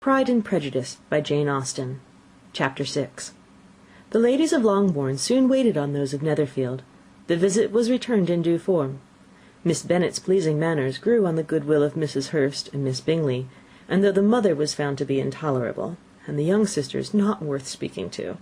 Pride and Prejudice by Jane Austen. Chapter 6. The ladies of Longbourn soon waited on those of Netherfield. The visit was returned in due form. Miss Bennet's pleasing manners grew on the goodwill of Mrs. Hurst and Miss Bingley, and though the mother was found to be intolerable, and the young sisters not worth speaking to,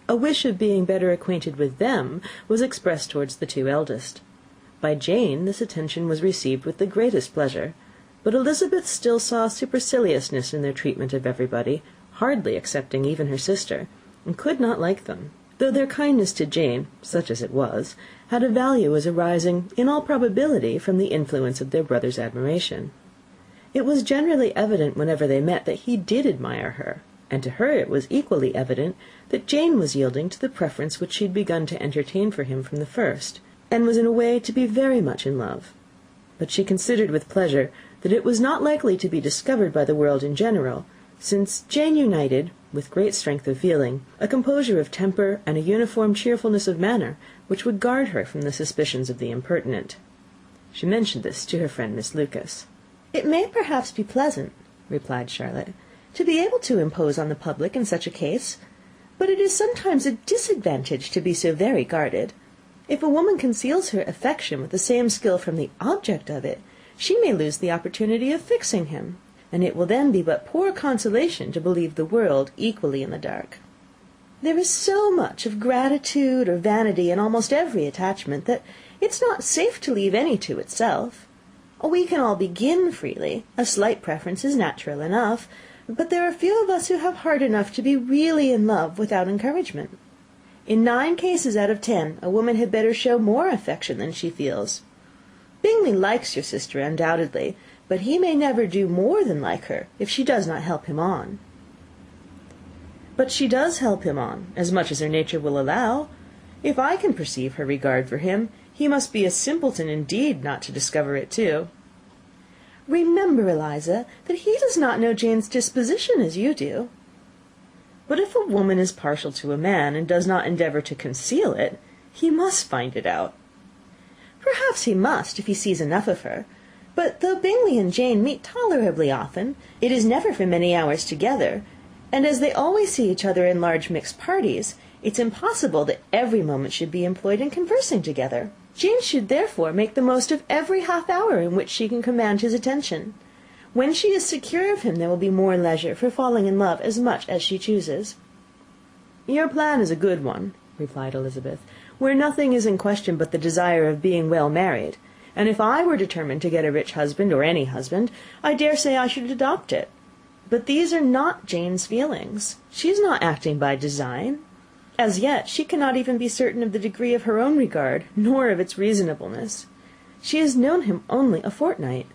a wish of being better acquainted with them was expressed towards the two eldest. By Jane this attention was received with the greatest pleasure, but Elizabeth still saw superciliousness in their treatment of everybody, hardly excepting even her sister, and could not like them, though their kindness to Jane, such as it was, had a value as arising, in all probability, from the influence of their brother's admiration. It was generally evident whenever they met that he did admire her, and to her it was equally evident that Jane was yielding to the preference which she had begun to entertain for him from the first, and was in a way to be very much in love. But she considered with pleasure that it was not likely to be discovered by the world in general, since Jane united, with great strength of feeling, a composure of temper and a uniform cheerfulness of manner which would guard her from the suspicions of the impertinent. She mentioned this to her friend Miss Lucas. "It may perhaps be pleasant," replied Charlotte, "to be able to impose on the public in such a case, but it is sometimes a disadvantage to be so very guarded. If a woman conceals her affection with the same skill from the object of it, she may lose the opportunity of fixing him, and it will then be but poor consolation to believe the world equally in the dark. There is so much of gratitude or vanity in almost every attachment, that it's not safe to leave any to itself. We can all begin freely, a slight preference is natural enough, but there are few of us who have heart enough to be really in love without encouragement. In 9 cases out of 10, a woman had better show more affection than she feels. Bingley likes your sister undoubtedly, but he may never do more than like her, if she does not help him on." "But she does help him on, as much as her nature will allow. If I can perceive her regard for him, he must be a simpleton indeed not to discover it too." "Remember, Eliza, that he does not know Jane's disposition as you do." "But if a woman is partial to a man, and does not endeavour to conceal it, he must find it out." "Perhaps he must, if he sees enough of her. But though Bingley and Jane meet tolerably often, it is never for many hours together, and as they always see each other in large mixed parties, it's impossible that every moment should be employed in conversing together. Jane should therefore make the most of every half hour in which she can command his attention. When she is secure of him, there will be more leisure for falling in love as much as she chooses." "Your plan is a good one," replied Elizabeth, "where nothing is in question but the desire of being well married, and if I were determined to get a rich husband, or any husband, I dare say I should adopt it. But these are not Jane's feelings. She is not acting by design. As yet she cannot even be certain of the degree of her own regard, nor of its reasonableness. She has known him only a fortnight.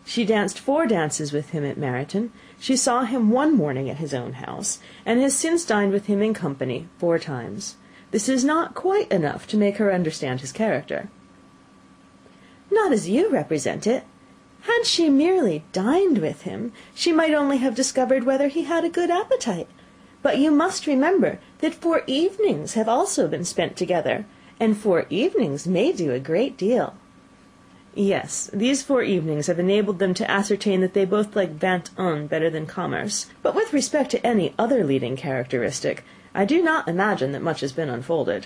She danced 4 dances with him at Meryton. She saw him one morning at his own house, and has since dined with him in company 4 times. This is not quite enough to make her understand his character." "Not as you represent it. Had she merely dined with him, she might only have discovered whether he had a good appetite. But you must remember that 4 evenings have also been spent together, and 4 evenings may do a great deal." "Yes, these 4 evenings have enabled them to ascertain that they both like vingt un better than commerce. But with respect to any other leading characteristic, I do not imagine that much has been unfolded."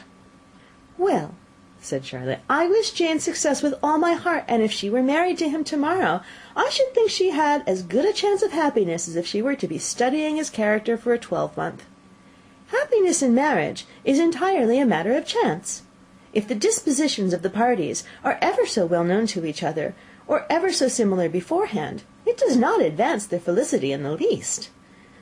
"Well," said Charlotte, "I wish Jane success with all my heart, and if she were married to him to-morrow, I should think she had as good a chance of happiness as if she were to be studying his character for a 12-month. Happiness in marriage is entirely a matter of chance. If the dispositions of the parties are ever so well known to each other, or ever so similar beforehand, it does not advance their felicity in the least.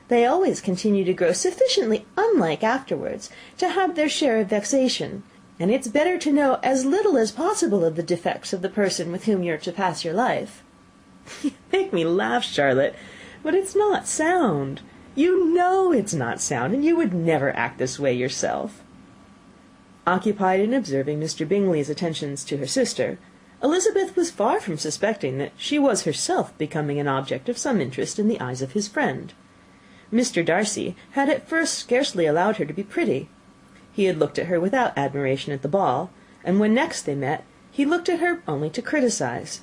They always continue to grow sufficiently unlike afterwards to have their share of vexation, and it's better to know as little as possible of the defects of the person with whom you're to pass your life." "You make me laugh, Charlotte, but it's not sound. You know it's not sound, and you would never act this way yourself." Occupied in observing Mr. Bingley's attentions to her sister, Elizabeth was far from suspecting that she was herself becoming an object of some interest in the eyes of his friend. Mr. Darcy had at first scarcely allowed her to be pretty. He had looked at her without admiration at the ball, and when next they met, he looked at her only to criticise.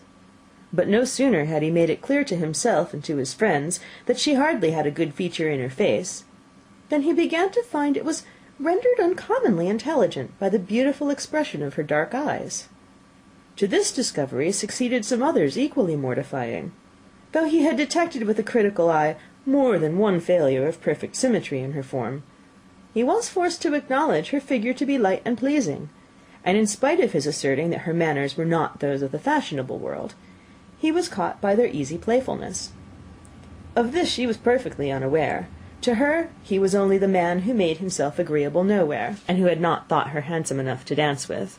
But no sooner had he made it clear to himself and to his friends that she hardly had a good feature in her face, than he began to find it was rendered uncommonly intelligent by the beautiful expression of her dark eyes. To this discovery succeeded some others equally mortifying. Though he had detected with a critical eye more than one failure of perfect symmetry in her form, he was forced to acknowledge her figure to be light and pleasing, and in spite of his asserting that her manners were not those of the fashionable world, he was caught by their easy playfulness. Of this she was perfectly unaware. To her he was only the man who made himself agreeable nowhere, and who had not thought her handsome enough to dance with.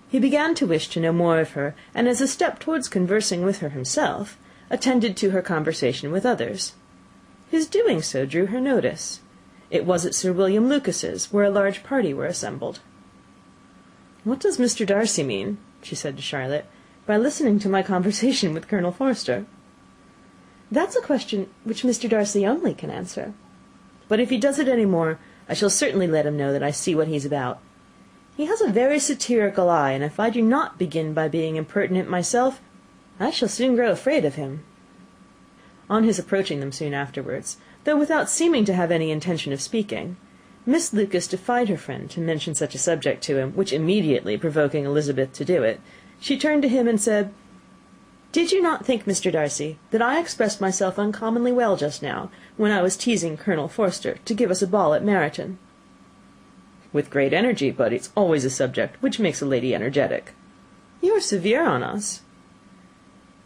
He began to wish to know more of her, and as a step towards conversing with her himself, attended to her conversation with others. His doing so drew her notice. It was at Sir William Lucas's, where a large party were assembled. "What does Mr. Darcy mean," she said to Charlotte, "by listening to my conversation with Colonel Forster?" "That's a question which Mr. Darcy only can answer. But if he does it any more, I shall certainly let him know that I see what he's about. He has a very satirical eye, and if I do not begin by being impertinent myself, I shall soon grow afraid of him." On his approaching them soon afterwards, though without seeming to have any intention of speaking, Miss Lucas defied her friend to mention such a subject to him, which immediately provoking Elizabeth to do it, she turned to him and said, "Did you not think, Mr. Darcy, that I expressed myself uncommonly well just now, when I was teasing Colonel Forster to give us a ball at Meryton?" "With great energy, but it's always a subject which makes a lady energetic." "You are severe on us."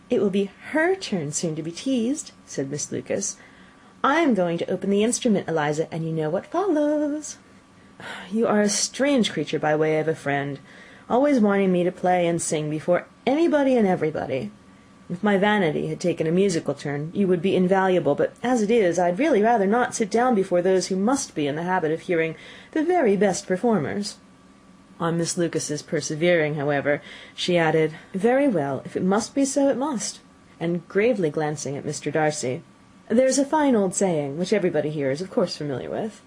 "It will be her turn soon to be teased," said Miss Lucas. "I am going to open the instrument, Eliza, and you know what follows." "You are a strange creature by way of a friend, always wanting me to play and sing before anybody and everybody. If my vanity had taken a musical turn, you would be invaluable, but as it is, I'd really rather not sit down before those who must be in the habit of hearing the very best performers." On Miss Lucas's persevering, however, she added, "Very well, if it must be so, it must," and gravely glancing at Mr. Darcy, "There's a fine old saying, which everybody here is of course familiar with,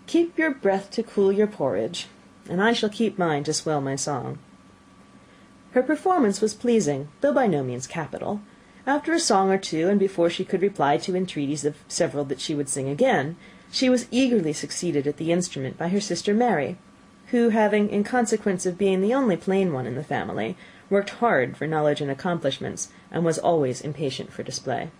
'Keep your breath to cool your porridge,' and I shall keep mine to swell my song." Her performance was pleasing, though by no means capital. After a song or two, and before she could reply to entreaties of several that she would sing again, she was eagerly succeeded at the instrument by her sister Mary, who, having, in consequence of being the only plain one in the family, worked hard for knowledge and accomplishments, and was always impatient for display.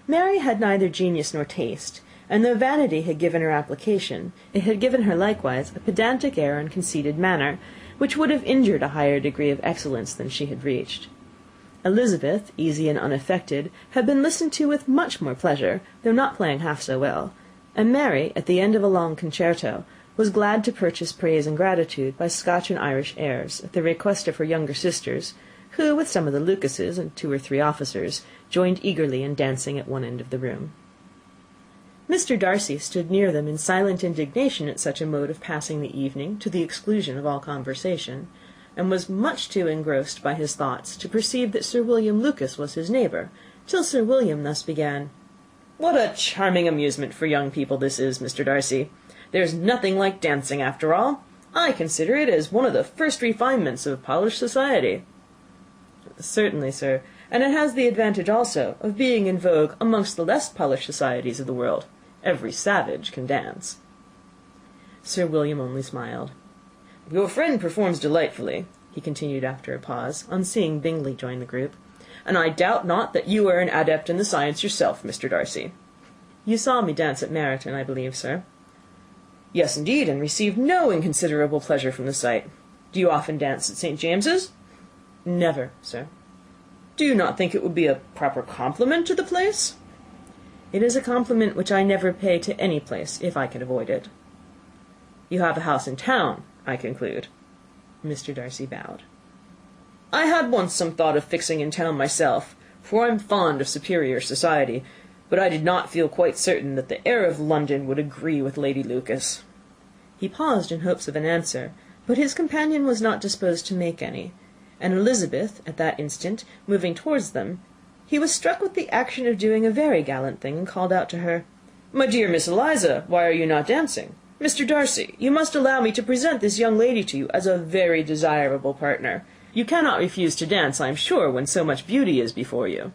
Mary had neither genius nor taste, and though vanity had given her application, it had given her likewise a pedantic air and conceited manner, which would have injured a higher degree of excellence than she had reached. Elizabeth, easy and unaffected, had been listened to with much more pleasure, though not playing half so well, and Mary, at the end of a long concerto, was glad to purchase praise and gratitude by Scotch and Irish airs, at the request of her younger sisters, who, with some of the Lucases and 2 or 3 officers, joined eagerly in dancing at one end of the room. Mr. Darcy stood near them in silent indignation at such a mode of passing the evening, to the exclusion of all conversation, and was much too engrossed by his thoughts to perceive that Sir William Lucas was his neighbour, till Sir William thus began: "What a charming amusement for young people this is, Mr. Darcy! There's nothing like dancing, after all. I consider it as one of the first refinements of polished society." "Certainly, sir, and it has the advantage also of being in vogue amongst the less polished societies of the world. Every savage can dance." Sir William only smiled. "Your friend performs delightfully," he continued after a pause, on seeing Bingley join the group, "and I doubt not that you are an adept in the science yourself, Mr. Darcy." "You saw me dance at Meryton, I believe, sir?" "Yes, indeed, and received no inconsiderable pleasure from the sight. Do you often dance at St. James's?" "Never, sir." "Do you not think it would be a proper compliment to the place?" "It is a compliment which I never pay to any place, if I can avoid it." "You have a house in town, I conclude." Mr. Darcy bowed. "I had once some thought of fixing in town myself, for I am fond of superior society, but I did not feel quite certain that the air of London would agree with Lady Lucas." He paused in hopes of an answer, but his companion was not disposed to make any, and Elizabeth, at that instant, moving towards them, he was struck with the action of doing a very gallant thing, and called out to her, "My dear Miss Eliza, why are you not dancing? Mr. Darcy, you must allow me to present this young lady to you as a very desirable partner. You cannot refuse to dance, I am sure, when so much beauty is before you."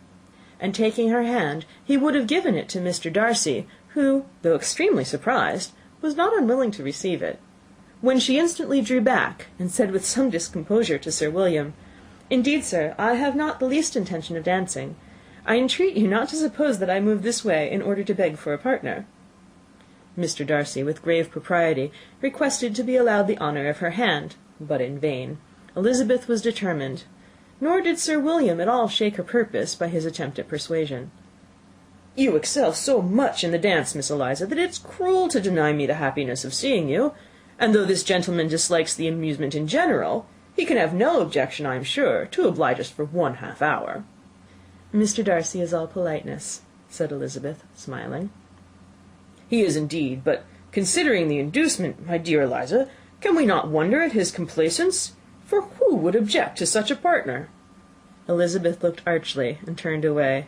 And taking her hand, he would have given it to Mr. Darcy, who, though extremely surprised, was not unwilling to receive it, when she instantly drew back, and said with some discomposure to Sir William, "Indeed, sir, I have not the least intention of dancing. I entreat you not to suppose that I move this way in order to beg for a partner." Mr. Darcy, with grave propriety, requested to be allowed the honour of her hand, but in vain. Elizabeth was determined, nor did Sir William at all shake her purpose by his attempt at persuasion. "You excel so much in the dance, Miss Eliza, that it's cruel to deny me the happiness of seeing you; and though this gentleman dislikes the amusement in general, he can have no objection, I am sure, to oblige us for 1/2 hour." "Mr. Darcy is all politeness," said Elizabeth, smiling. "He is indeed; but considering the inducement, my dear Eliza, can we not wonder at his complaisance? For who would object to such a partner?" Elizabeth looked archly, and turned away.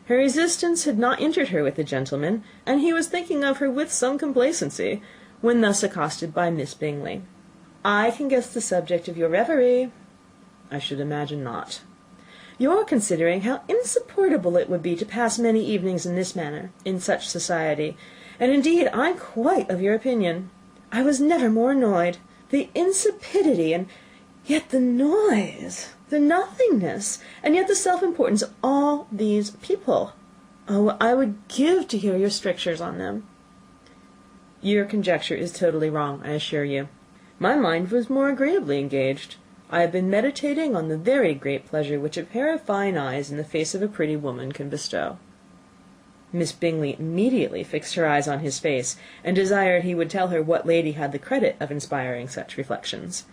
Her resistance had not injured her with the gentleman, and he was thinking of her with some complacency, when thus accosted by Miss Bingley. "I can guess the subject of your reverie." "I should imagine not." "You're considering how insupportable it would be to pass many evenings in this manner, in such society, and indeed I'm quite of your opinion. I was never more annoyed. The insipidity, and yet the noise, the nothingness, and yet the self-importance of all these people. Oh, I would give to hear your strictures on them." "Your conjecture is totally wrong, I assure you. My mind was more agreeably engaged. I have been meditating on the very great pleasure which a pair of fine eyes in the face of a pretty woman can bestow." Miss Bingley immediately fixed her eyes on his face, and desired he would tell her what lady had the credit of inspiring such reflections.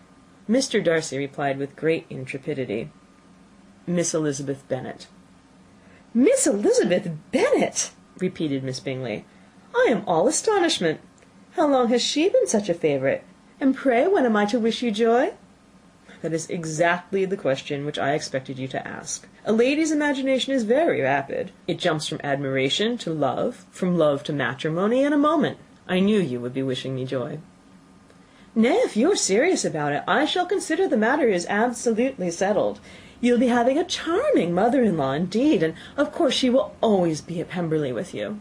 Mr. Darcy replied with great intrepidity, "Miss Elizabeth Bennet." "Miss Elizabeth Bennet!" repeated Miss Bingley. "I am all astonishment. How long has she been such a favourite? And pray when am I to wish you joy?" "That is exactly the question which I expected you to ask. A lady's imagination is very rapid. It jumps from admiration to love, from love to matrimony, in a moment. I knew you would be wishing me joy." "Nay, if you are serious about it, I shall consider the matter is absolutely settled. You'll be having a charming mother-in-law indeed, and of course she will always be at Pemberley with you."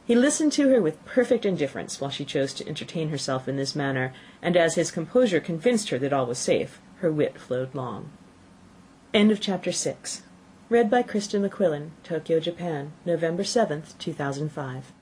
He listened to her with perfect indifference while she chose to entertain herself in this manner, and as his composure convinced her that all was safe, her wit flowed long. Chapter 6. Read by Krista McQuillan, Tokyo, Japan, November 7th, 2005.